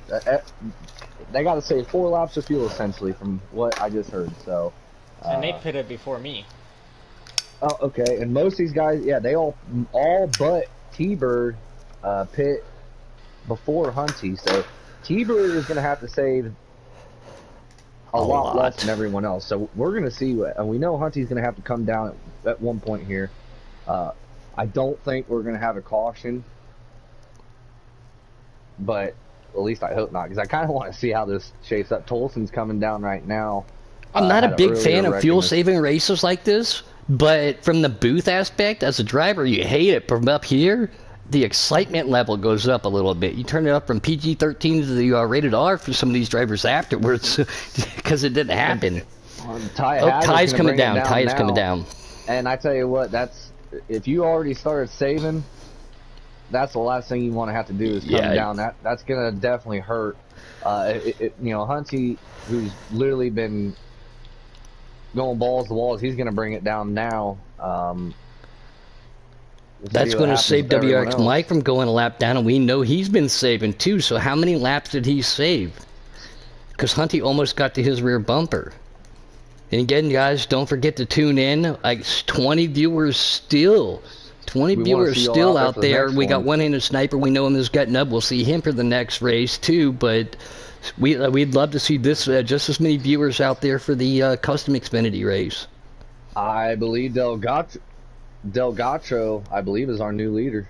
they got to save 4 laps of fuel essentially from what I just heard. So, and they pitted before me. Oh, okay. And most of these guys, yeah, they all but T-Bird pit before Hunty. So T-Bird is going to have to save a lot less than everyone else. So we're going to see, and we know Hunty's going to have to come down at one point here. I don't think we're going to have a caution, but at least I hope not, because I kind of want to see how this shapes up. Tolson's coming down right now. I'm not a big fan of fuel-saving races like this. But from the booth aspect, as a driver, you hate it. From up here, the excitement level goes up a little bit. You turn it up from PG-13 to the rated R for some of these drivers afterwards, because it didn't happen. Ty's coming down. Ty is coming down. And I tell you what, if you already started saving, that's the last thing you want to have to do is come down. That's gonna definitely hurt. Hunty, who's literally been going balls to walls, he's going to bring it down now. That's going to save WRX Mike from going a lap down, and we know he's been saving too. So how many laps did he save? Because Hunty almost got to his rear bumper. And again, guys, don't forget to tune in. Like 20 viewers still. 20 We wanna viewers see y'all still out out there for the there. next We got one. one-handed sniper. We know him as Gutting Up. We'll see him for the next race too. But we'd love to see this just as many viewers out there for the custom Xfinity race. I believe Delgacho, I believe, is our new leader.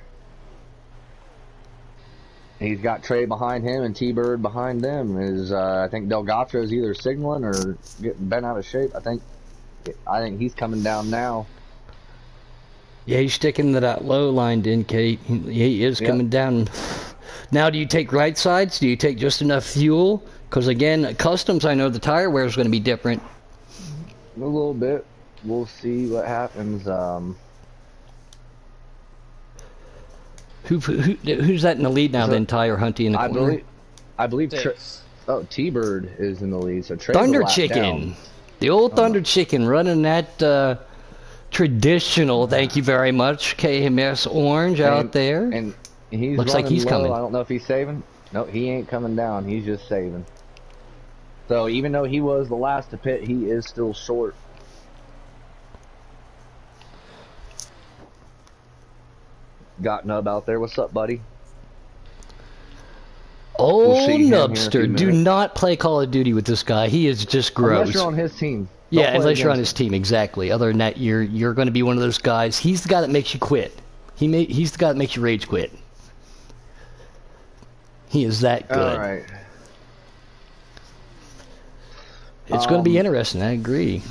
He's got Trey behind him and T-Bird behind them. I think Delgacho is either signaling or getting bent out of shape. I think he's coming down now. Yeah, he's sticking to that low line, Kate. He is coming down. Now, do you take right sides? Do you take just enough fuel? Because again, customs, I know the tire wear is going to be different. A little bit. We'll see what happens. Who's that in the lead now? Then Ty or Hunty in the corner? I believe. T-Bird is in the lead. So Trey's Thunder a lap Chicken, down. the old Thunder Chicken, running that traditional. Thank you very much, KMS Orange out there. And he's looks like he's low. coming. I don't know if he's saving. No, he ain't coming down. He's just saving. So even though he was the last to pit, he is still short. Got Nub out there. What's up, buddy? Oh, Nubster, do not play Call of Duty with this guy. He is just gross. Unless you're on his team. Yeah, unless you're on his team, exactly. Other than that, you're going to be one of those guys. He's the guy that makes you quit. He's the guy that makes you rage quit. He is that good. All right. It's going to be interesting. I agree.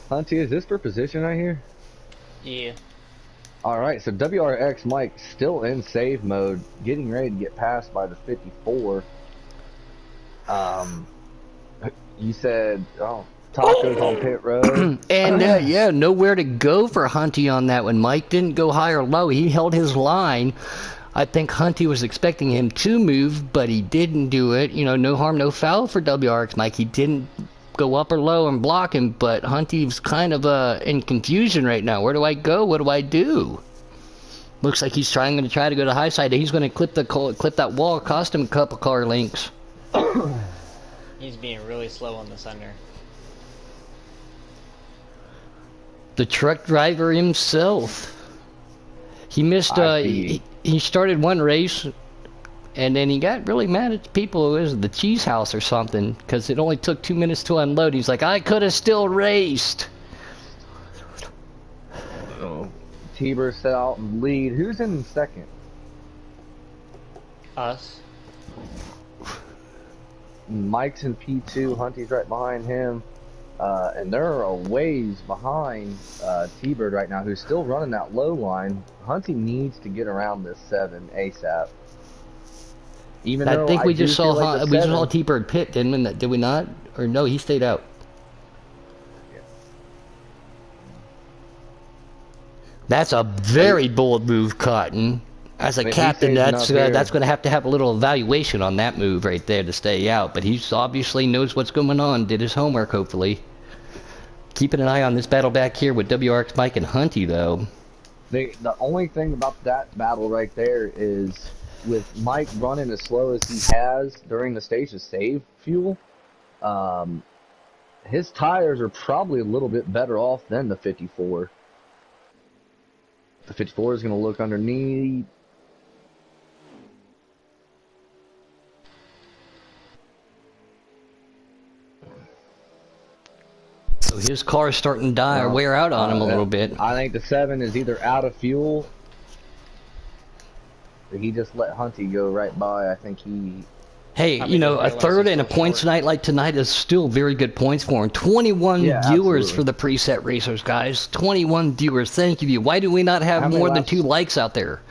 Hunty, is this for position right here? Yeah. All right, so WRX Mike still in save mode, getting ready to get passed by the 54. You said, Tacos on pit road. And yeah, nowhere to go for Hunty on that one. Mike didn't go high or low. He held his line. I think Hunty was expecting him to move, but he didn't do it. You know, no harm, no foul for WRX Mike. He didn't go up or low and block him, but Hunty's kind of in confusion right now. Where do I go? What do I do? Looks like he's going to try to go to high side. He's going to clip that wall, cost him a couple car links. He's being really slow on the center. The truck driver himself. He missed. He started one race, and then he got really mad at the people. It was the cheese house or something, because it only took 2 minutes to unload. He's like, I could have still raced. T-Bird set out in lead. Who's in second? Us. Mike's in P2. Hunty's right behind him. And they're a ways behind T-Bird right now, who's still running that low line. Hunty needs to get around this 7 ASAP. Even I though think we do just feel saw like we just saw T-Bird pit, didn't we? Did we not? Or no, he stayed out. That's a very bold move, Cotton. As a captain, that's going to have a little evaluation on that move right there to stay out. But he's obviously knows what's going on. Did his homework, hopefully. Keeping an eye on this battle back here with WRX Mike and Hunty, though. The only thing about that battle right there is with Mike running as slow as he has during the stage to save fuel, his tires are probably a little bit better off than the 54. The 54 is going to look underneath. So his car is starting to die or wear out on him a little bit. I think the 7 is either out of fuel, or he just let Hunty go right by. I think he... Hey, you know, a third and a points night like tonight is still very good points for him. 21 viewers for the preset racers, guys. 21 viewers. Thank you. Why do we not have more than 2 likes out there?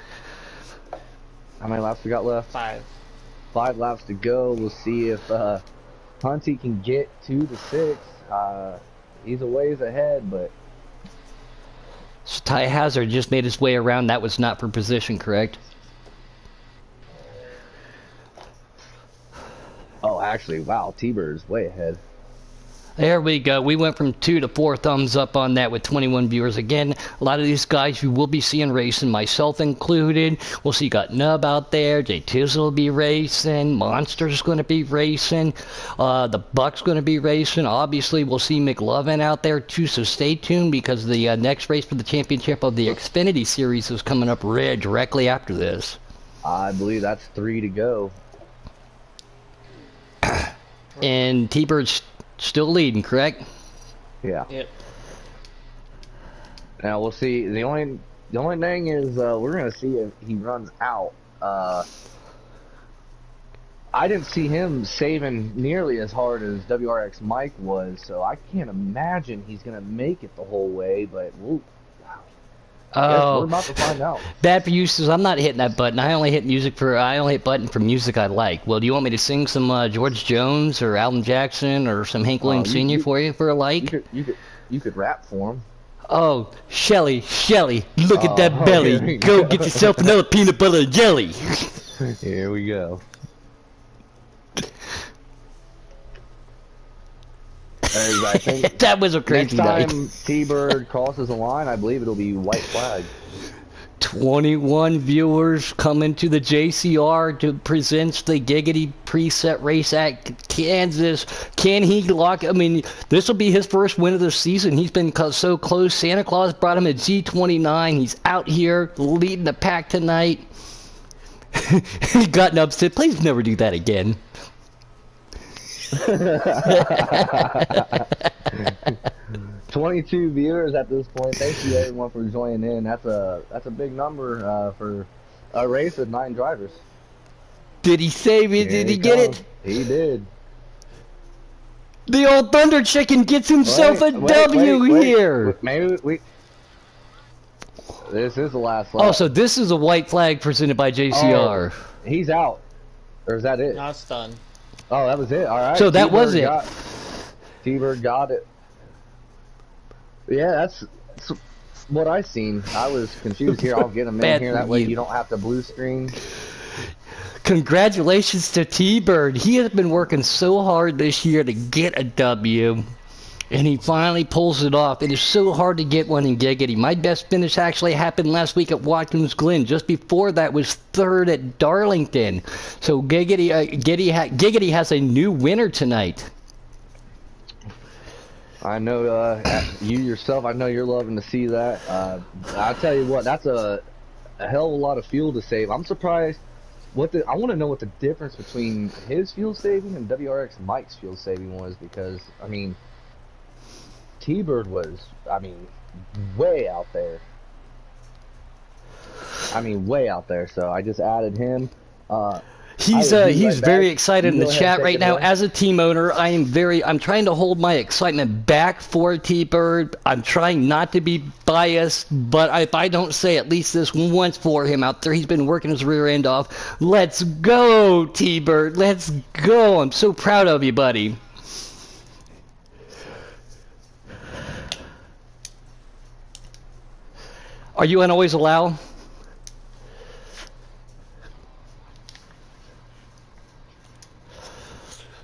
How many laps we got left? 5. 5 laps to go. We'll see if Hunty can get to the 6. He's a ways ahead, but... So Ty Hazard just made his way around. That was not for position, correct? Oh, actually, wow, T-Bird's way ahead. There we go. We went from 2 to 4 thumbs up on that with 21 viewers. Again, a lot of these guys you will be seeing racing, myself included. We'll see you got Nub out there. Jay Tizzle will be racing. Monster's going to be racing. The Buck's going to be racing. Obviously, we'll see McLovin out there too, so stay tuned because the next race for the championship of the Xfinity Series is coming up directly after this. I believe that's 3 to go. And T-Bird's still leading, correct? Yeah. Yep. Now we'll see. The only thing is we're gonna see if he runs out. I didn't see him saving nearly as hard as WRX Mike was, so I can't imagine he's gonna make it the whole way. But we're about to find out. Bad for you, says I'm not hitting that button. I only hit button for music I like. Well, do you want me to sing some George Jones or Alvin Jackson or some Hank Williams Sr. for you for a like? You could rap for him. Oh, Shelly, look at that belly. Go get yourself another peanut butter and jelly. Here we go. I think that was a crazy night. Next time T-Bird crosses the line, I believe it'll be white flag. 21 viewers coming to the JCR to present the Giggity Preset race at Kansas. Can he lock? I mean, this will be his first win of the season. He's been so close. Santa Claus brought him at G29. He's out here leading the pack tonight. He got upset. Please never do that again. 22 viewers at this point. Thank you everyone for joining in. That's a big number for a race with 9 drivers. Did he save it? Did he get it? He did. The old Thunder Chicken gets himself a W here. Maybe this is the last lap. Oh, so this is a white flag presented by JCR. Oh, he's out. Or is that it? No, it's done. Oh, that was it. All right. So that was it. T-Bird got it. Yeah, that's what I seen. I was confused here. I'll get him in here. That way you don't have to blue screen. Congratulations to T-Bird. He has been working so hard this year to get a W. And he finally pulls it off. It is so hard to get one in Giggity. My best finish actually happened last week at Watkins Glen. Just before that was 3rd at Darlington. So Giggity has a new winner tonight. I know you yourself, I know you're loving to see that. I'll tell you what, that's a hell of a lot of fuel to save. I'm surprised. I want to know what the difference between his fuel saving and WRX Mike's fuel saving was, because, I mean, T-Bird was, way out there. Way out there. So I just added him. He's very excited in the chat right now. As a team owner, I'm trying to hold my excitement back for T-Bird. I'm trying not to be biased, but if I don't say at least this once for him out there, he's been working his rear end off. Let's go, T-Bird. Let's go. I'm so proud of you, buddy. Are you on Always Allow?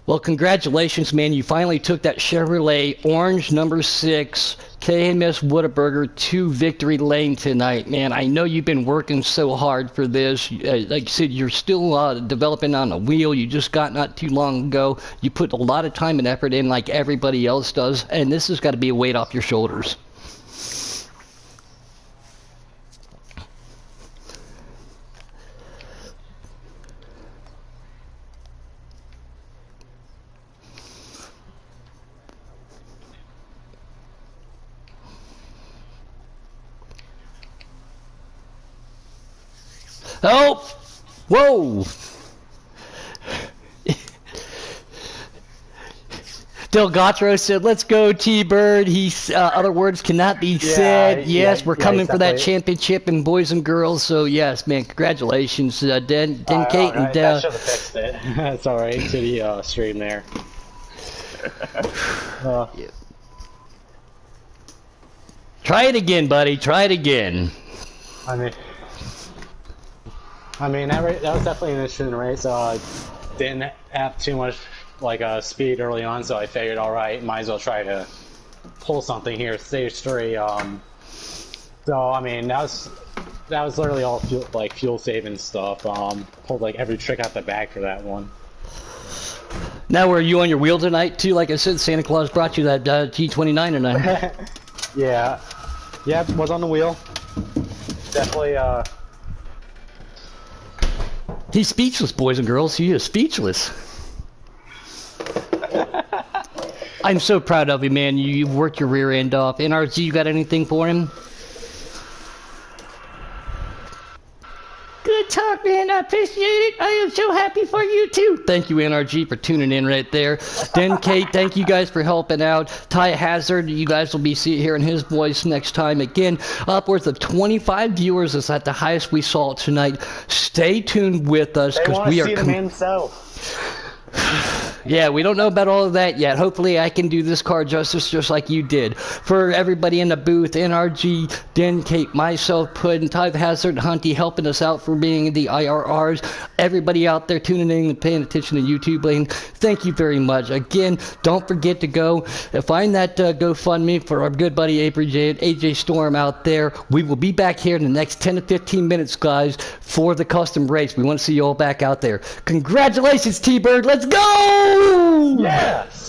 Well, congratulations, man. You finally took that Chevrolet Orange number 6 KMS Whataburger to victory lane tonight, man. I know you've been working so hard for this. Like you said, you're still developing on a wheel. You just got not too long ago. You put a lot of time and effort in like everybody else does, and this has got to be a weight off your shoulders. Oh! Whoa! Delgatro said, let's go, T-Bird. Other words cannot be said. Yes, we're coming for that championship in boys and girls. So, yes, man, congratulations, Den Kate. Right. That should have fixed it. That's all right to the stream there. Yeah. Try it again, buddy. Try it again. I mean that was definitely an interesting race. Didn't have too much like speed early on, so I figured, all right, might as well try to pull something here, stage 3. So I mean, that was literally all fuel saving stuff. Pulled like every trick out the bag for that one. Now, were you on your wheel tonight too? Like I said, Santa Claus brought you that G29 tonight. Yeah, was on the wheel. Definitely. He's speechless, boys and girls. He is speechless. I'm so proud of you, man. You've worked your rear end off. NRG, you got anything for him? Good talk, man. I appreciate it. I am so happy for you, too. Thank you, NRG, for tuning in right there. Den Kate, thank you guys for helping out. Ty Hazard, you guys will be hearing his voice next time. Again, upwards of 25 viewers is at the highest we saw tonight. Stay tuned with us, because we are... They want to see the man himself. Yeah, we don't know about all of that yet. Hopefully I can do this car justice just like you did. For everybody in the booth, NRG, Den, Kate, myself, Puddin', Ty Hazard, Hunty helping us out for being the IRRs. Everybody out there tuning in and paying attention to YouTube Lane, thank you very much. Again, don't forget to go find that GoFundMe for our good buddy AJ Storm out there. We will be back here in the next 10 to 15 minutes, guys, for the custom race. We want to see you all back out there. Congratulations, T-Bird. Let's go! Yes!